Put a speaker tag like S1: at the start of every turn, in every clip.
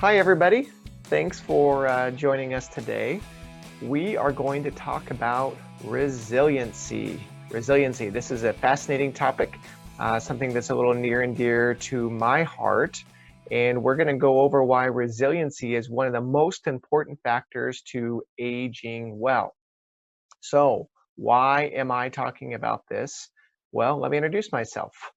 S1: Hi, everybody. Thanks for joining us today. We are going to talk about resiliency. Resiliency. This is a fascinating topic, something that's a little near and dear to my heart. And we're going to go over why resiliency is one of the most important factors to aging well. So, why am I talking about this? Well, let me introduce myself.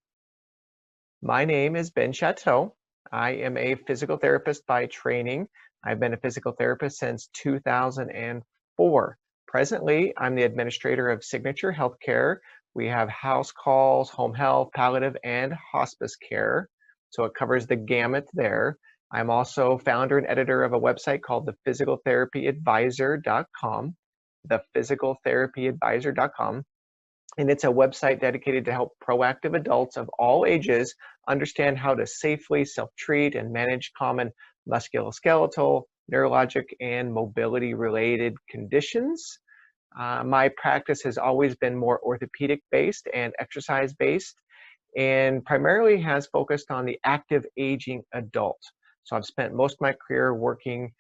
S1: My name is Ben Chateau. I am a physical therapist by training. I've been a physical therapist since 2004. Presently, I'm the administrator of Signature Healthcare. We have house calls, home health, palliative, and hospice care. So it covers the gamut there. I'm also founder and editor of a website called thephysicaltherapyadvisor.com, thephysicaltherapyadvisor.com. And it's a website dedicated to help proactive adults of all ages understand how to safely self-treat and manage common musculoskeletal, neurologic, and mobility-related conditions. My practice has always been more orthopedic-based and exercise-based, and primarily has focused on the active aging adult. So I've spent most of my career working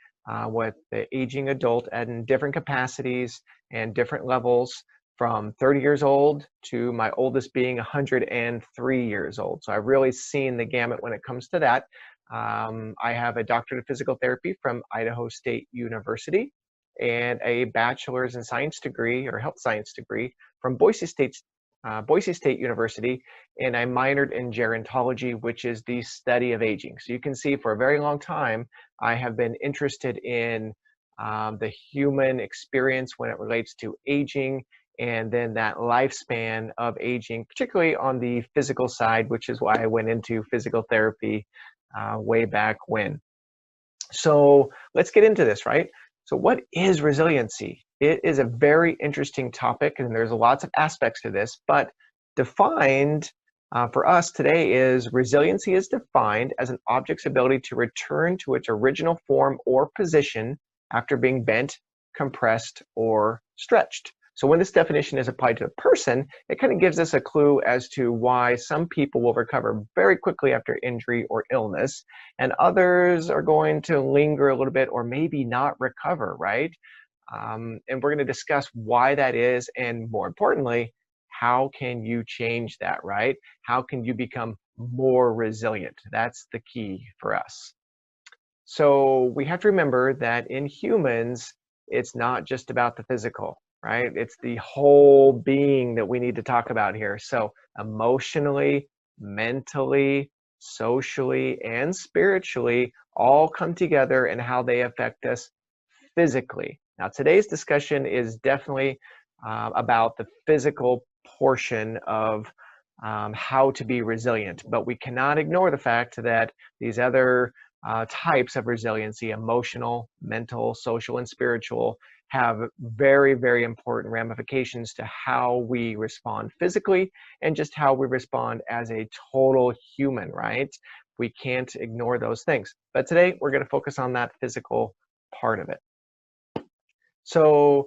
S1: with the aging adult in different capacities and different levels, from 30 years old to my oldest being 103 years old. So I've really seen the gamut when it comes to that. I have a doctorate of physical therapy from Idaho State University and a bachelor's in science degree or health science degree from Boise State University, and I minored in gerontology, which is the study of aging. So you can see for a very long time, I have been interested in the human experience when it relates to aging, and then that lifespan of aging, particularly on the physical side, which is why I went into physical therapy way back when. So let's get into this, right? So what is resiliency? It is a very interesting topic, and there's lots of aspects to this, but defined for us today is resiliency is defined as an object's ability to return to its original form or position after being bent, compressed, or stretched. So when this definition is applied to a person, it kind of gives us a clue as to why some people will recover very quickly after injury or illness, and others are going to linger a little bit or maybe not recover, right? And we're going to discuss why that is, and more importantly, how can you change that, right? How can you become more resilient? That's the key for us. So we have to remember that in humans, it's not just about the physical, right? It's the whole being that we need to talk about here. So emotionally, mentally, socially, and spiritually all come together in how they affect us physically. Now, today's discussion is definitely about the physical portion of how to be resilient, but we cannot ignore the fact that these other types of resiliency, emotional, mental, social, and spiritual, have very, very important ramifications to how we respond physically and just how we respond as a total human, right? We can't ignore those things. But today we're going to focus on that physical part of it. So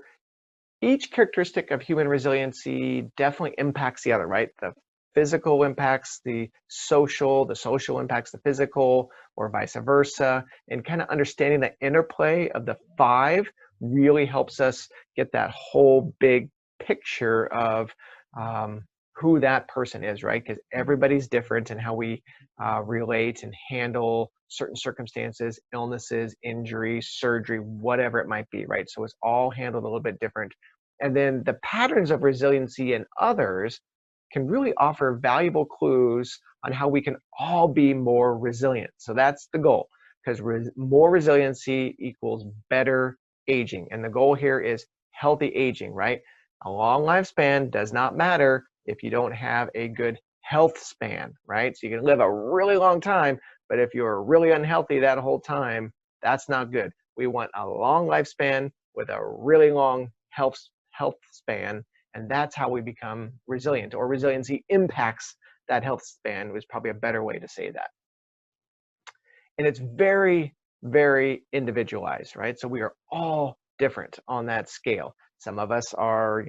S1: each characteristic of human resiliency definitely impacts the other, right? The physical impacts the social impacts the physical, or vice versa. And kind of understanding the interplay of the five really helps us get that whole big picture of who that person is, right? Because everybody's different in how we relate and handle certain circumstances, illnesses, injury, surgery, whatever it might be, right? So it's all handled a little bit different. And then the patterns of resiliency in others can really offer valuable clues on how we can all be more resilient. So that's the goal, because more resiliency equals better aging. And the goal here is healthy aging, right? A long lifespan does not matter if you don't have a good health span, right? So you can live a really long time, but if you're really unhealthy that whole time, that's not good. We want a long lifespan with a really long health span, and that's how we become resilient, or resiliency impacts that health span, was probably a better way to say that. And it's very, very individualized, right? So we are all different on that scale. Some of us are,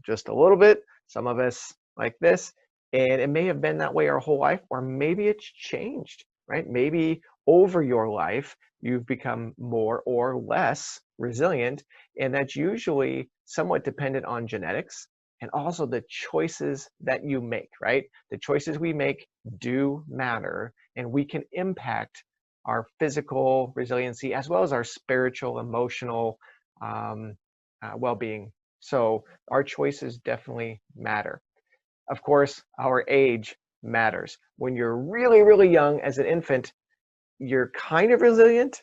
S1: just a little bit, some of us like this, and it may have been that way our whole life, or maybe it's changed, right? Maybe over your life, you've become more or less resilient, and that's usually somewhat dependent on genetics and also the choices that you make, right? The choices we make do matter, and we can impact our physical resiliency as well as our spiritual, emotional well-being. So our choices definitely matter. Of course, our age matters. When you're really, really young as an infant, you're kind of resilient,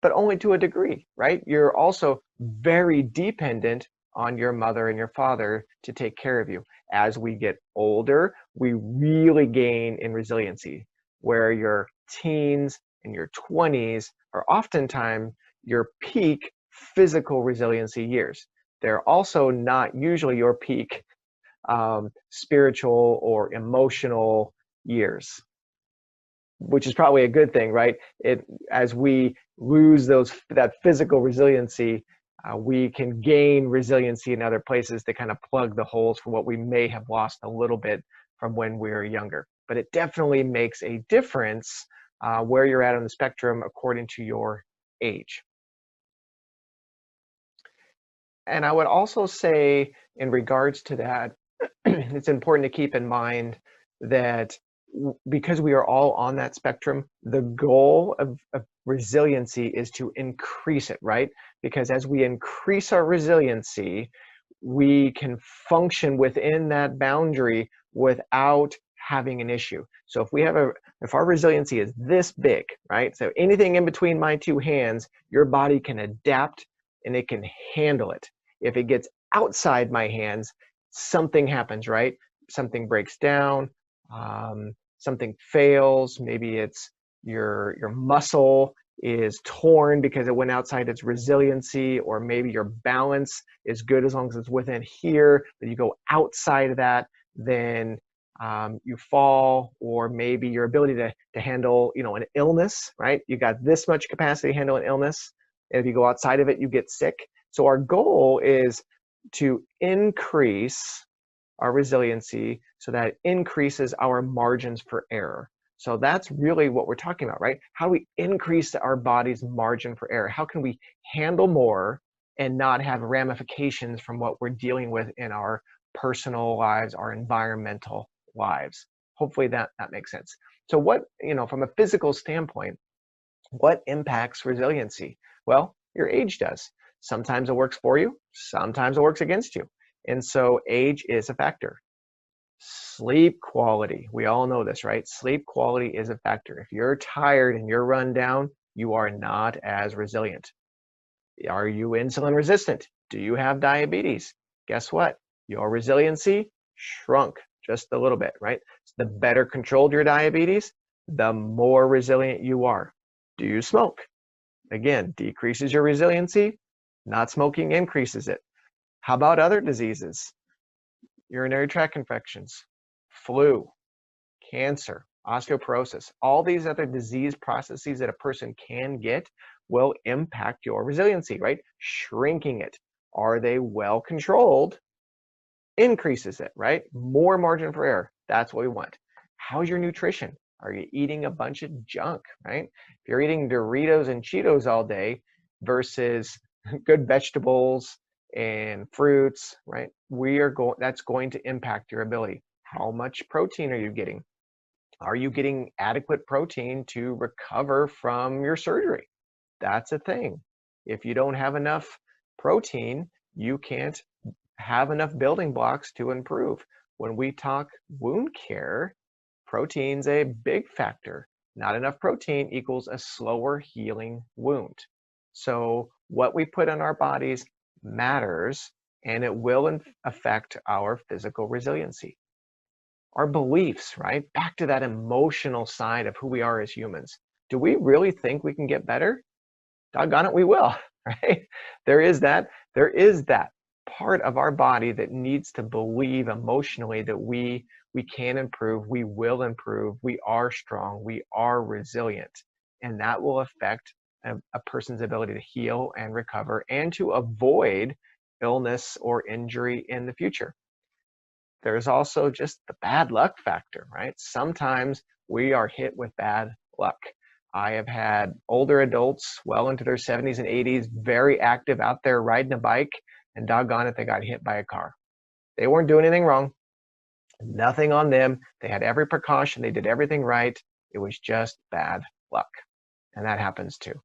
S1: but only to a degree, right? You're also very dependent on your mother and your father to take care of you. As we get older, we really gain in resiliency, where your teens and your 20s are oftentimes your peak physical resiliency years. They're also not usually your peak spiritual or emotional years, which is probably a good thing, right? As we lose that physical resiliency, we can gain resiliency in other places to kind of plug the holes for what we may have lost a little bit from when we were younger. But it definitely makes a difference where you're at on the spectrum according to your age. And I would also say, in regards to that, it's important to keep in mind that because we are all on that spectrum, the goal of resiliency is to increase it, right? Because as we increase our resiliency, we can function within that boundary without having an issue. So if our resiliency is this big, right? So anything in between my two hands, your body can adapt and it can handle it. If it gets outside my hands, something happens, right? Something breaks down, something fails. Maybe it's your muscle is torn because it went outside its resiliency, or maybe your balance is good as long as it's within here, but you go outside of that, then you fall, or maybe your ability to handle, an illness, right? You got this much capacity to handle an illness, and if you go outside of it, you get sick. So our goal is to increase our resiliency so that it increases our margins for error. So that's really what we're talking about, right? How do we increase our body's margin for error? How can we handle more and not have ramifications from what we're dealing with in our personal lives, our environmental lives? Hopefully that makes sense. So what, from a physical standpoint, what impacts resiliency? Well, your age does. Sometimes it works for you, sometimes it works against you. And so age is a factor. Sleep quality, we all know this, right? Sleep quality is a factor. If you're tired and you're run down, you are not as resilient. Are you insulin resistant? Do you have diabetes? Guess what? Your resiliency shrunk just a little bit, right? So the better controlled your diabetes, the more resilient you are. Do you smoke? Again, decreases your resiliency. Not smoking increases it. How about other diseases? Urinary tract infections, flu, cancer, osteoporosis. All these other disease processes that a person can get will impact your resiliency, right? Shrinking it. Are they well controlled? Increases it, right? More margin for error. That's what we want. How's your nutrition? Are you eating a bunch of junk, right? If you're eating Doritos and Cheetos all day versus good vegetables and fruits, right? That's going to impact your ability. How much protein are you getting? Are you getting adequate protein to recover from your surgery? That's a thing. If you don't have enough protein, you can't have enough building blocks to improve. When we talk wound care, protein's a big factor. Not enough protein equals a slower healing wound. So what we put in our bodies matters, and it will affect our physical resiliency. Our beliefs, right? Back to that emotional side of who we are as humans. Do we really think we can get better? Doggone it, we will, right? There is that part of our body that needs to believe emotionally that we can improve, we will improve, we are strong, we are resilient. And that will affect a person's ability to heal and recover and to avoid illness or injury in the future. There's also just the bad luck factor, right? Sometimes we are hit with bad luck. I have had older adults well into their 70s and 80s, very active out there riding a bike, and doggone it, they got hit by a car. They weren't doing anything wrong, nothing on them. They had every precaution, they did everything right. It was just bad luck. And that happens too.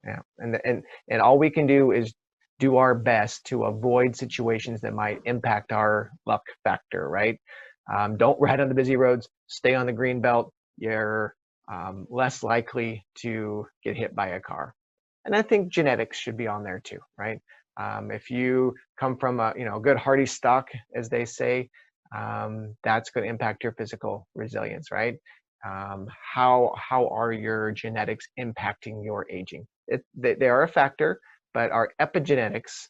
S1: Yeah. And all we can do is do our best to avoid situations that might impact our luck factor, right? Don't ride on the busy roads, stay on the green belt. You're less likely to get hit by a car. And I think genetics should be on there too, right? If you come from a good hardy stock, as they say, that's going to impact your physical resilience, right? How are your genetics impacting your aging? They are a factor, but our epigenetics,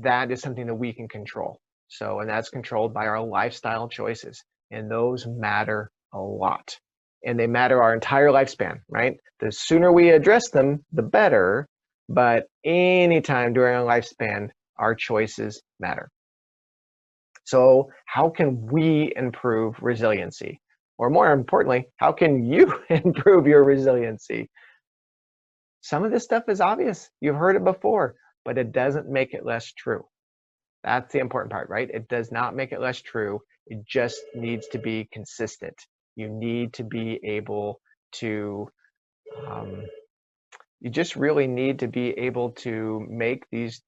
S1: that is something that we can control. So, and that's controlled by our lifestyle choices, and those matter a lot. And they matter our entire lifespan, right? The sooner we address them, the better. But anytime during our lifespan, our choices matter. So how can we improve resiliency? Or more importantly, how can you improve your resiliency? Some of this stuff is obvious. You've heard it before, but it doesn't make it less true. That's the important part, right? It does not make it less true. It just needs to be consistent. You need to be able to, you just really need to be able to make these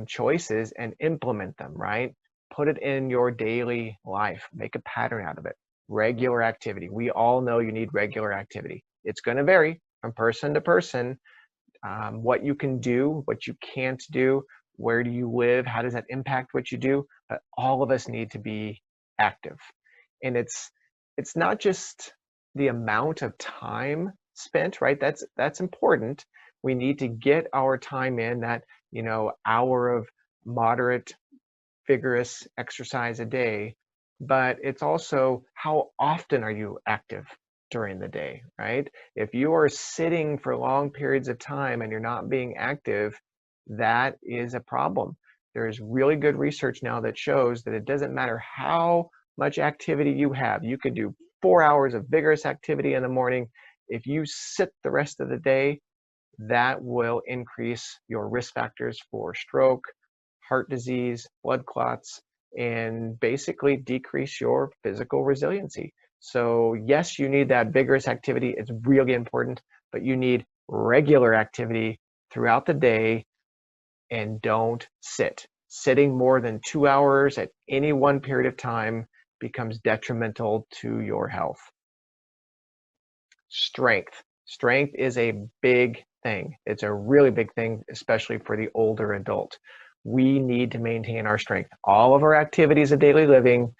S1: choices and implement them, right? Put it in your daily life. Make a pattern out of it. Regular activity. We all know you need regular activity. It's going to vary from person to person. What you can do, what you can't do, where do you live, how does that impact what you do? But all of us need to be active. And it's not just the amount of time spent, right? That's important. We need to get our time in, that hour of moderate, vigorous exercise a day, but it's also how often are you active during the day, right? If you are sitting for long periods of time and you're not being active, that is a problem. There's really good research now that shows that it doesn't matter how much activity you have. You could do 4 hours of vigorous activity in the morning. If you sit the rest of the day, that will increase your risk factors for stroke, heart disease, blood clots, and basically decrease your physical resiliency. So yes, you need that vigorous activity. It's really important, but you need regular activity throughout the day, and don't sit. Sitting more than 2 hours at any one period of time becomes detrimental to your health. Strength. Strength is a big thing. It's a really big thing, especially for the older adult. We need to maintain our strength. All of our activities of daily living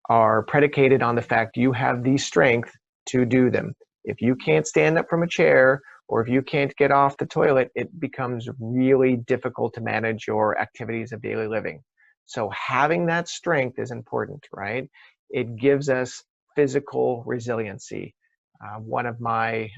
S1: are predicated on the fact you have the strength to do them. If you can't stand up from a chair, or if you can't get off the toilet, it becomes really difficult to manage your activities of daily living. So having that strength is important, right? It gives us physical resiliency. One of my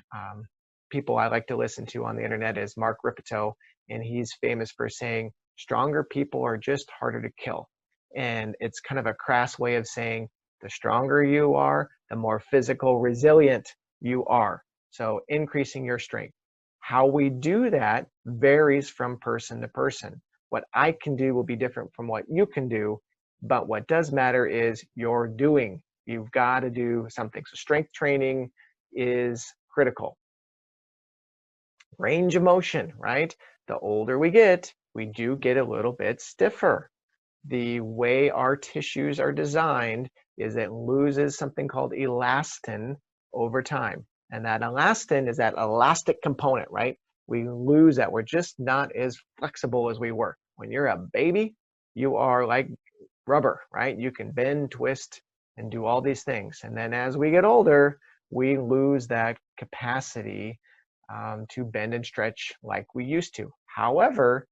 S1: people I like to listen to on the internet is Mark Ripito, and he's famous for saying, stronger people are just harder to kill. And it's kind of a crass way of saying the stronger you are, the more physical resilient you are. So increasing your strength. How we do that varies from person to person. What I can do will be different from what you can do, but what does matter is you're doing. You've got to do something. So strength training is critical. Range of motion, right? The older we get, we do get a little bit stiffer. The way our tissues are designed is it loses something called elastin over time. And that elastin is that elastic component, right? We lose that. We're just not as flexible as we were. When you're a baby, you are like rubber, right? You can bend, twist, and do all these things. And then as we get older, we lose that capacity to bend and stretch like we used to. However,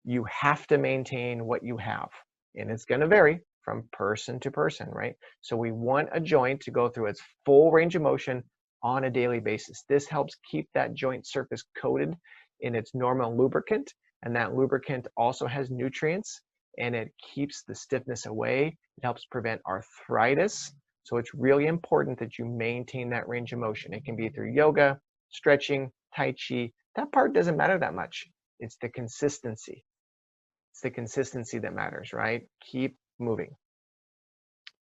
S1: you have to maintain what you have, and it's going to vary from person to person, right? So we want a joint to go through its full range of motion on a daily basis. This helps keep that joint surface coated in its normal lubricant, and that lubricant also has nutrients, and it keeps the stiffness away. It helps prevent arthritis. So it's really important that you maintain that range of motion. It can be through yoga, stretching, Tai Chi. That part doesn't matter that much. It's the consistency. It's the consistency that matters, right? Keep moving.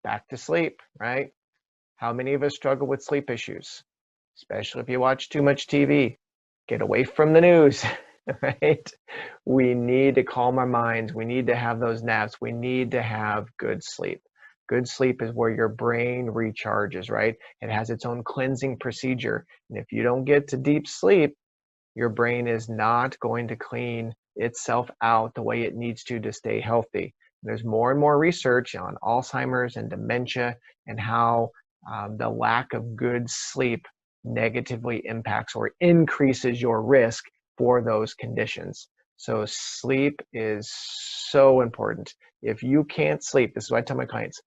S1: Back to sleep, right? How many of us struggle with sleep issues? Especially if you watch too much TV. Get away from the news, right? We need to calm our minds. We need to have those naps. We need to have good sleep. Good sleep is where your brain recharges, right? It has its own cleansing procedure. And if you don't get to deep sleep, your brain is not going to clean itself out the way it needs to stay healthy. There's more and more research on Alzheimer's and dementia and how the lack of good sleep negatively impacts or increases your risk for those conditions. So sleep is so important. If you can't sleep, this is what I tell my clients,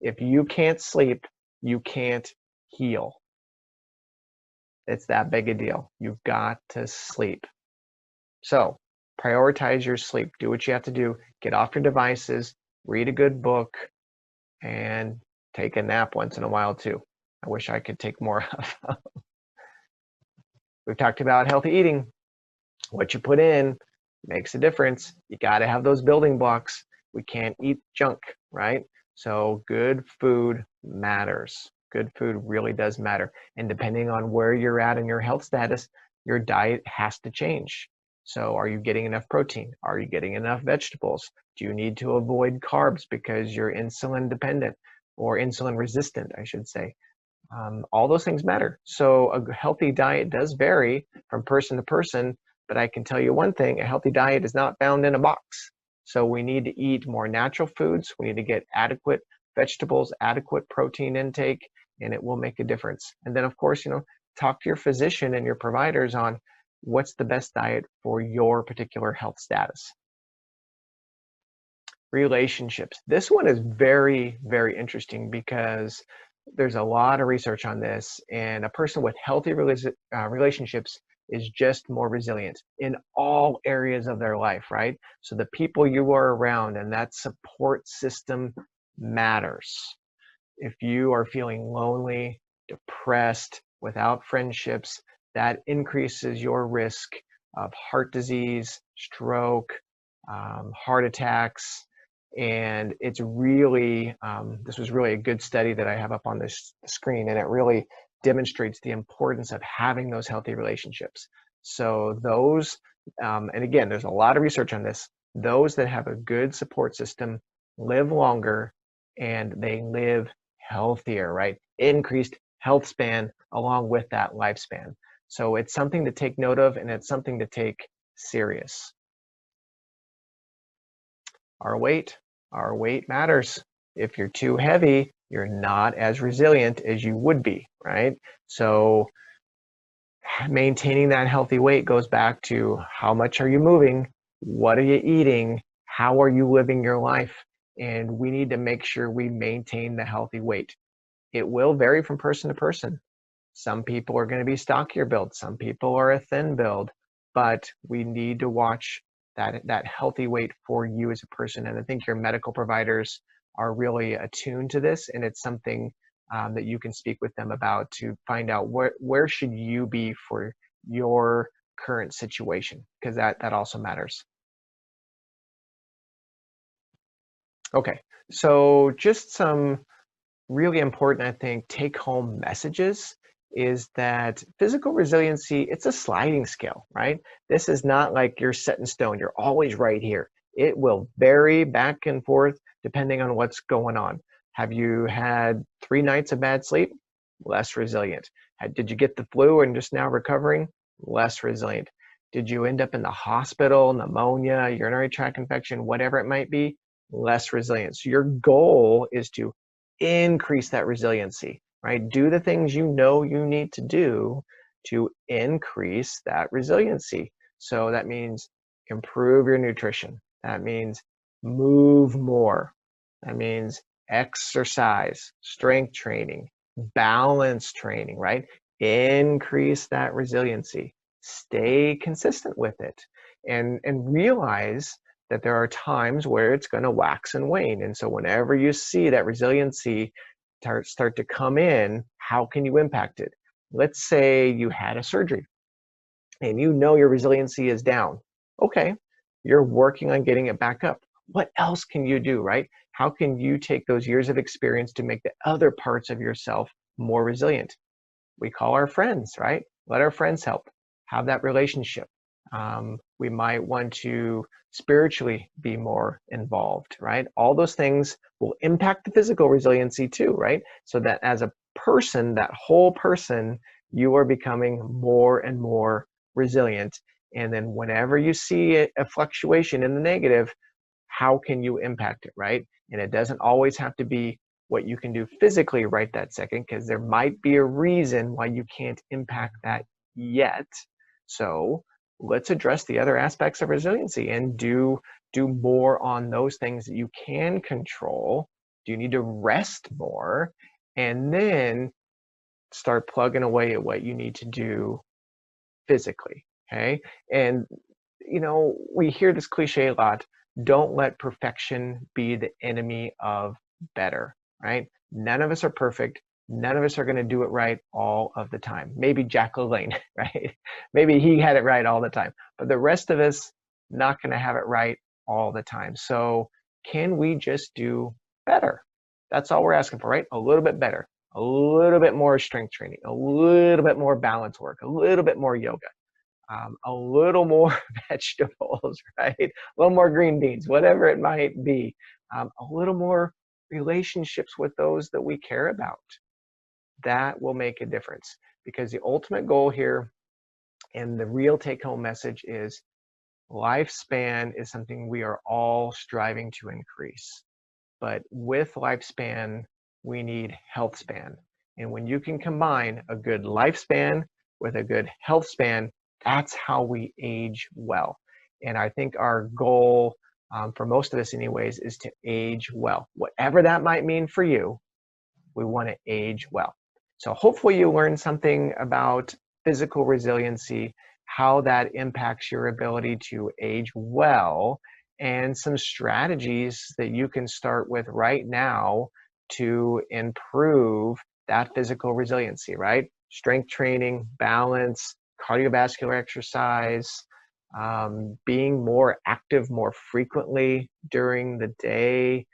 S1: if you can't sleep, you can't heal. It's that big a deal. You've got to sleep. So prioritize your sleep. Do what you have to do. Get off your devices, read a good book, and take a nap once in a while too. I wish I could take more of. We've talked about healthy eating. What you put in makes a difference. You got to have those building blocks. We can't eat junk, right? So good food matters. Good food really does matter. And depending on where you're at in your health status, your diet has to change. So are you getting enough protein? Are you getting enough vegetables? Do you need to avoid carbs because you're insulin dependent or insulin resistant, I should say? All those things matter. So a healthy diet does vary from person to person, but I can tell you one thing, a healthy diet is not found in a box. So we need to eat more natural foods. We need to get adequate vegetables, adequate protein intake, and it will make a difference. And then of course, talk to your physician and your providers on what's the best diet for your particular health status. Relationships. This one is very, very interesting because there's a lot of research on this, and a person with healthy relationships is just more resilient in all areas of their life, right? So the people you are around and that support system matters. If you are feeling lonely, depressed, without friendships, that increases your risk of heart disease, stroke, heart attacks. And it's really, this was really a good study that I have up on this screen, and it really demonstrates the importance of having those healthy relationships. So those, and again, there's a lot of research on this, those that have a good support system live longer and they live healthier, right? Increased health span along with that lifespan. So it's something to take note of, and it's something to take serious. Our weight matters. If you're too heavy, you're not as resilient as you would be, right? So maintaining that healthy weight goes back to how much are you moving? What are you eating? How are you living your life? And we need to make sure we maintain the healthy weight. It will vary from person to person. Some people are going to be stockier build. Some people are a thin build, but we need to watch that healthy weight for you as a person. And I think your medical providers are really attuned to this, and it's something that you can speak with them about to find out where should you be for your current situation, because that also matters. Okay, so just some really important, I think, take-home messages is that physical resiliency, it's a sliding scale, right? This is not like you're set in stone. You're always right here. It will vary back and forth depending on what's going on. Have you had 3 nights of bad sleep? Less resilient. Did you get the flu and just now recovering? Less resilient. Did you end up in the hospital, pneumonia, urinary tract infection, whatever it might be? Less resilient. So your goal is to increase that resiliency, right? Do the things you know you need to do to increase that resiliency. So that means improve your nutrition. That means move more. That means exercise, strength training, balance training, right? Increase that resiliency. Stay consistent with it, and realize that there are times where it's going to wax and wane. And so whenever you see that resiliency start to come in, how can you impact it? Let's say you had a surgery and you know your resiliency is down. Okay, you're working on getting it back up. What else can you do, right? How can you take those years of experience to make the other parts of yourself more resilient? We call our friends, right? Let our friends help. Have that relationship. We might want to spiritually be more involved, right? All those things will impact the physical resiliency too, right? So that as a person, that whole person, you are becoming more and more resilient. And then whenever you see a fluctuation in the negative, how can you impact it, right? And it doesn't always have to be what you can do physically right that second, because there might be a reason why you can't impact that yet. So let's address the other aspects of resiliency and do more on those things that you can control. Do you need to rest more? And then start plugging away at what you need to do physically, okay? And we hear this cliche a lot: don't let perfection be the enemy of better, right? None of us are perfect. None of us are going to do it right all of the time. Maybe Jack LaLanne, right? Maybe he had it right all the time, but the rest of us not going to have it right all the time. So can we just do better? That's all we're asking for, right? A little bit better, a little bit more strength training, a little bit more balance work, a little bit more yoga, a little more vegetables, right? A little more green beans, whatever it might be. A little more relationships with those that we care about. That will make a difference, because the ultimate goal here and the real take-home message is lifespan is something we are all striving to increase. But with lifespan, we need health span. And when you can combine a good lifespan with a good health span, that's how we age well. And I think our goal, for most of us anyways, is to age well. Whatever that might mean for you, we want to age well. So hopefully you learned something about physical resiliency, how that impacts your ability to age well, and some strategies that you can start with right now to improve that physical resiliency, right? Strength training, balance, cardiovascular exercise, being more active more frequently during the day,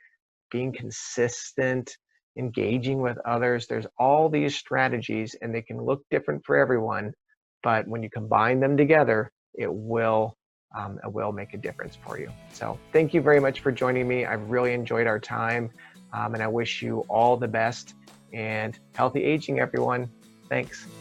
S1: being consistent, engaging with others. There's all these strategies, and they can look different for everyone, but when you combine them together, it will make a difference for you. So thank you very much for joining me. I've really enjoyed our time, and I wish you all the best and healthy aging, everyone. Thanks.